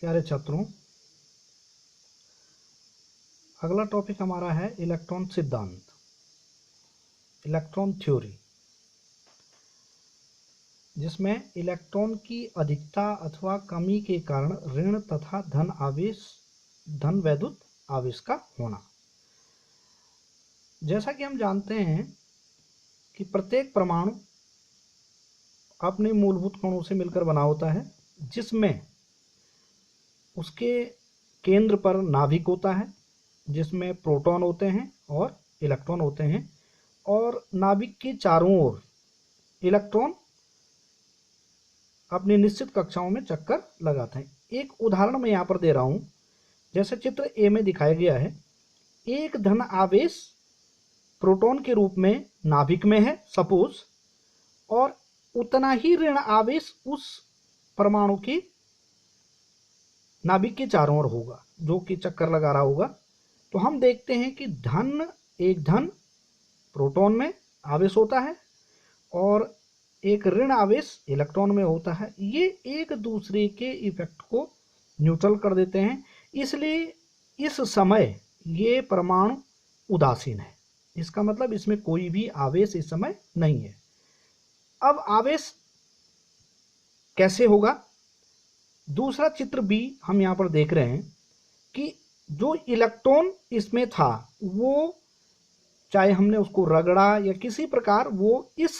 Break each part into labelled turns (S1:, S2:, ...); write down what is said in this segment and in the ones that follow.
S1: प्यारे छात्रों, अगला टॉपिक हमारा है इलेक्ट्रॉन सिद्धांत, इलेक्ट्रॉन थ्योरी, जिसमें इलेक्ट्रॉन की अधिकता अथवा कमी के कारण ऋण तथा धन वैद्युत आवेश का होना। जैसा कि हम जानते हैं कि प्रत्येक परमाणु अपने मूलभूत कणों से मिलकर बना होता है, जिसमें उसके केंद्र पर नाभिक होता है, जिसमें प्रोटॉन होते हैं और इलेक्ट्रॉन होते हैं, और नाभिक के चारों ओर इलेक्ट्रॉन अपनी निश्चित कक्षाओं में चक्कर लगाते हैं। एक उदाहरण मैं यहाँ पर दे रहा हूँ, जैसे चित्र ए में दिखाया गया है। एक धन आवेश प्रोटॉन के रूप में नाभिक में है सपोज, और उतना ही ऋण आवेश उस परमाणु की नाभिक के चारों ओर होगा, जो कि चक्कर लगा रहा होगा। तो हम देखते हैं कि एक धन प्रोटॉन में आवेश होता है और एक ऋण आवेश इलेक्ट्रॉन में होता है। ये एक दूसरे के इफेक्ट को न्यूट्रल कर देते हैं, इसलिए इस समय ये परमाणु उदासीन है। इसका मतलब इसमें कोई भी आवेश इस समय नहीं है। अब आवेश कैसे होगा? दूसरा चित्र बी हम यहाँ पर देख रहे हैं कि जो इलेक्ट्रॉन इसमें था, वो चाहे हमने उसको रगड़ा या किसी प्रकार, वो इस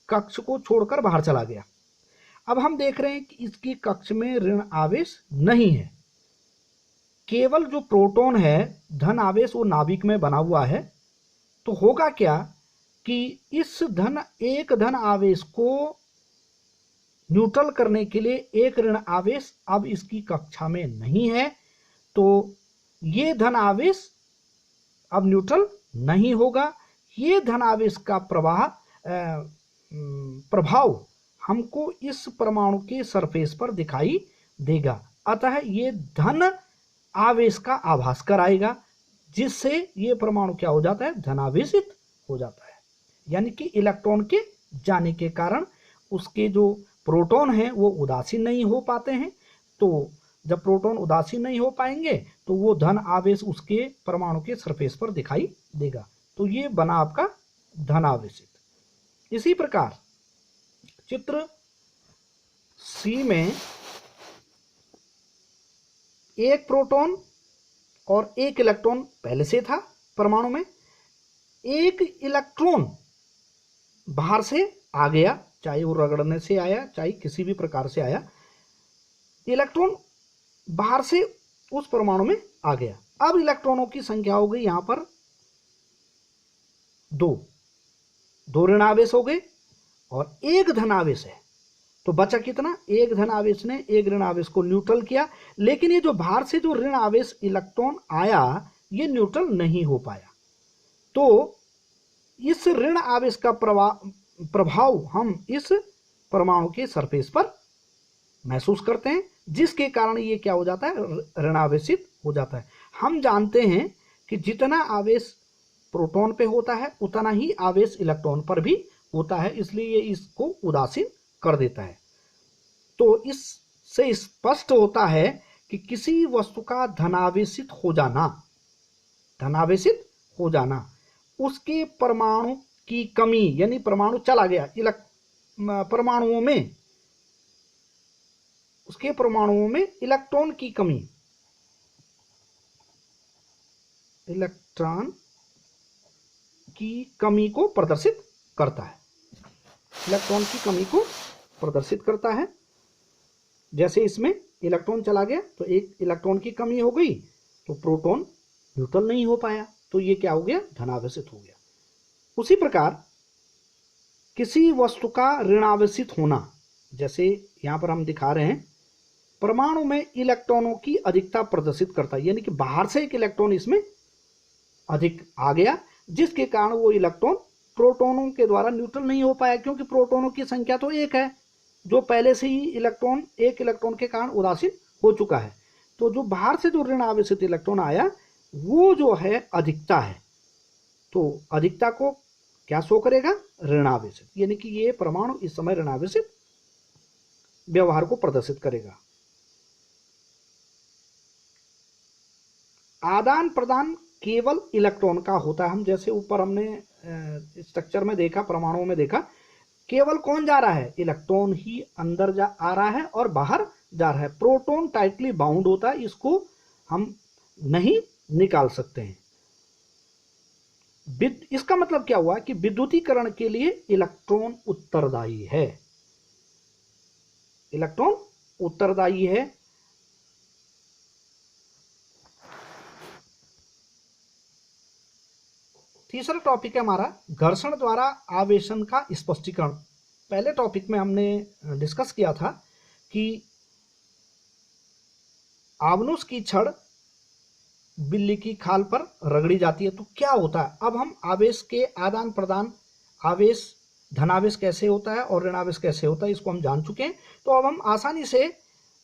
S1: कक्ष को छोड़कर बाहर चला गया। अब हम देख रहे हैं कि इसकी कक्ष में ऋण आवेश नहीं है, केवल जो प्रोटॉन है धन आवेश वो नाभिक में बना हुआ है। तो होगा क्या कि इस एक धन आवेश को न्यूट्रल करने के लिए एक ऋण आवेश अब इसकी कक्षा में नहीं है, तो ये धन आवेश अब न्यूट्रल नहीं होगा। ये धन आवेश का प्रभाव हमको इस परमाणु के सरफेस पर दिखाई देगा, अतः ये धन आवेश का आभास कराएगा, जिससे ये परमाणु क्या हो जाता है? धनावेशित हो जाता है। यानी कि इलेक्ट्रॉन के जाने के कारण उसके जो प्रोटॉन हैं वो उदासीन नहीं हो पाते हैं। तो जब प्रोटॉन उदासीन नहीं हो पाएंगे तो वो धन आवेश उसके परमाणु के सरफेस पर दिखाई देगा। तो ये बना आपका धनावेशित। इसी प्रकार चित्र सी में एक प्रोटॉन और एक इलेक्ट्रॉन पहले से था परमाणु में। एक इलेक्ट्रॉन बाहर से आ गया, चाहे वो रगड़ने से आया चाहे किसी भी प्रकार से आया, इलेक्ट्रॉन बाहर से उस परमाणु में आ गया। अब इलेक्ट्रॉनों की संख्या हो गई यहां पर दो ऋण आवेश हो गए और एक धन आवेश है। तो बचा कितना? एक धन आवेश ने एक ऋण आवेश को न्यूट्रल किया, लेकिन ये जो बाहर से जो ऋण आवेश इलेक्ट्रॉन आया ये न्यूट्रल नहीं हो पाया। तो इस ऋण आवेश का प्रभाव हम इस परमाणु के सरफेस पर महसूस करते हैं, जिसके कारण ये क्या हो जाता है? ऋणावेशित हो जाता है। हम जानते हैं कि जितना आवेश प्रोटॉन पे होता है उतना ही आवेश इलेक्ट्रॉन पर भी होता है, इसलिए ये इसको उदासीन कर देता है। तो इससे स्पष्ट होता है कि किसी वस्तु का धनावेशित हो जाना उसके परमाणु की कमी, यानी परमाणु चला गया परमाणुओं में, उसके परमाणुओं में इलेक्ट्रॉन की कमी, इलेक्ट्रॉन की कमी को प्रदर्शित करता है। इलेक्ट्रॉन की कमी को प्रदर्शित करता है। जैसे इसमें इलेक्ट्रॉन चला गया तो एक इलेक्ट्रॉन की कमी हो गई, तो प्रोटॉन न्यूट्रल नहीं हो पाया, तो ये क्या हो गया? धनावेशित हो गया। उसी प्रकार किसी वस्तु का ऋणावेशित होना, जैसे यहां पर हम दिखा रहे हैं, परमाणु में इलेक्ट्रॉनों की अधिकता प्रदर्शित करता है, यानी कि बाहर से एक इलेक्ट्रॉन इसमें अधिक आ गया, जिसके कारण वो इलेक्ट्रॉन प्रोटॉनों के द्वारा न्यूट्रल नहीं हो पाया, क्योंकि प्रोटॉनों की संख्या तो एक है, जो पहले से ही एक इलेक्ट्रॉन के कारण उदासीन हो चुका है। तो जो बाहर से जो ऋण आवेशित इलेक्ट्रॉन आया वो जो है अधिकता है, तो अधिकता को क्या शो करेगा? ऋणावेशित, यानी कि ये परमाणु इस समय ऋणावेशित व्यवहार को प्रदर्शित करेगा। आदान प्रदान केवल इलेक्ट्रॉन का होता है। हम जैसे ऊपर हमने स्ट्रक्चर में देखा, परमाणुओं में देखा, केवल कौन जा रहा है, इलेक्ट्रॉन ही अंदर आ रहा है और बाहर जा रहा है। प्रोटॉन टाइटली बाउंड होता है, इसको हम नहीं निकाल सकते हैं। इसका मतलब क्या हुआ कि विद्युतीकरण के लिए इलेक्ट्रॉन उत्तरदायी है, इलेक्ट्रॉन उत्तरदायी है। तीसरा टॉपिक है हमारा घर्षण द्वारा आवेशन का स्पष्टीकरण। पहले टॉपिक में हमने डिस्कस किया था कि आवनुष की छड़ बिल्ली की खाल पर रगड़ी जाती है तो क्या होता है। अब हम आवेश के आदान प्रदान, आवेश धनावेश कैसे होता है और ऋणावेश कैसे होता है, इसको हम जान चुके हैं। तो अब हम आसानी से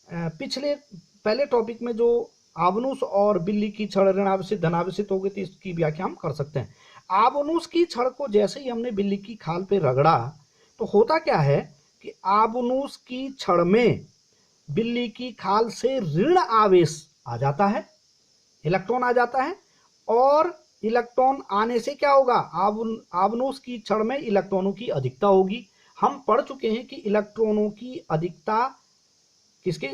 S1: पहले टॉपिक में जो आवनुष और बिल्ली की छड़ ऋणावेशित धनावेशित हो गई थी, इसकी व्याख्या हम कर सकते हैं। आवनुष की छड़ को जैसे ही हमने बिल्ली की खाल पे रगड़ा तो होता क्या है कि आवनुष की छड़ में बिल्ली की खाल से ऋण आवेश आ जाता है, इलेक्ट्रॉन आ जाता है। और इलेक्ट्रॉन आने से क्या होगा, आवनुष की छड़ में इलेक्ट्रॉनों की अधिकता होगी। हम पढ़ चुके हैं कि इलेक्ट्रॉनों की अधिकता किसके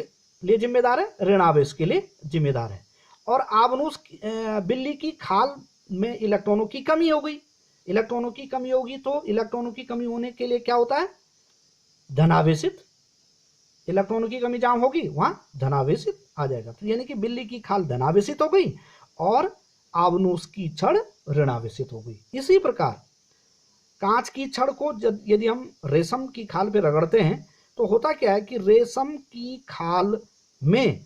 S1: लिए जिम्मेदार है, ऋणावेश के लिए जिम्मेदार है। और आवनुष बिल्ली की खाल में इलेक्ट्रॉनों की कमी हो गई, इलेक्ट्रॉनों की कमी होगी तो इलेक्ट्रॉनों की कमी होने के लिए क्या होता है, धनावेशित। इलेक्ट्रॉनों की कमी जहां होगी वहां धनावेशित आ जाएगा। तो यानी कि बिल्ली की खाल धनावेशित हो गई और आवनुष की छड़ ऋणावेशित हो गई। इसी प्रकार कांच की छड़ को यदि हम रेशम की खाल पे रगड़ते हैं तो होता क्या है कि रेशम की खाल में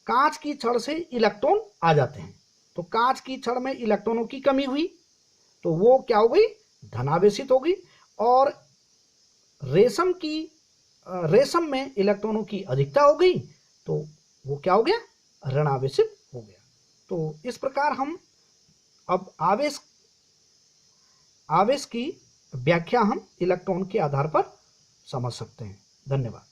S1: कांच की छड़ से इलेक्ट्रॉन आ जाते हैं। तो कांच की छड़ में इलेक्ट्रॉनों की कमी हुई तो वो क्या हो गई, धनावेशित हो गई। और रेशम में इलेक्ट्रॉनों की अधिकता हो गई तो वो क्या हो गया, ऋणावेशित हो गया। तो इस प्रकार हम अब आवेश की व्याख्या हम इलेक्ट्रॉन के आधार पर समझ सकते हैं। धन्यवाद।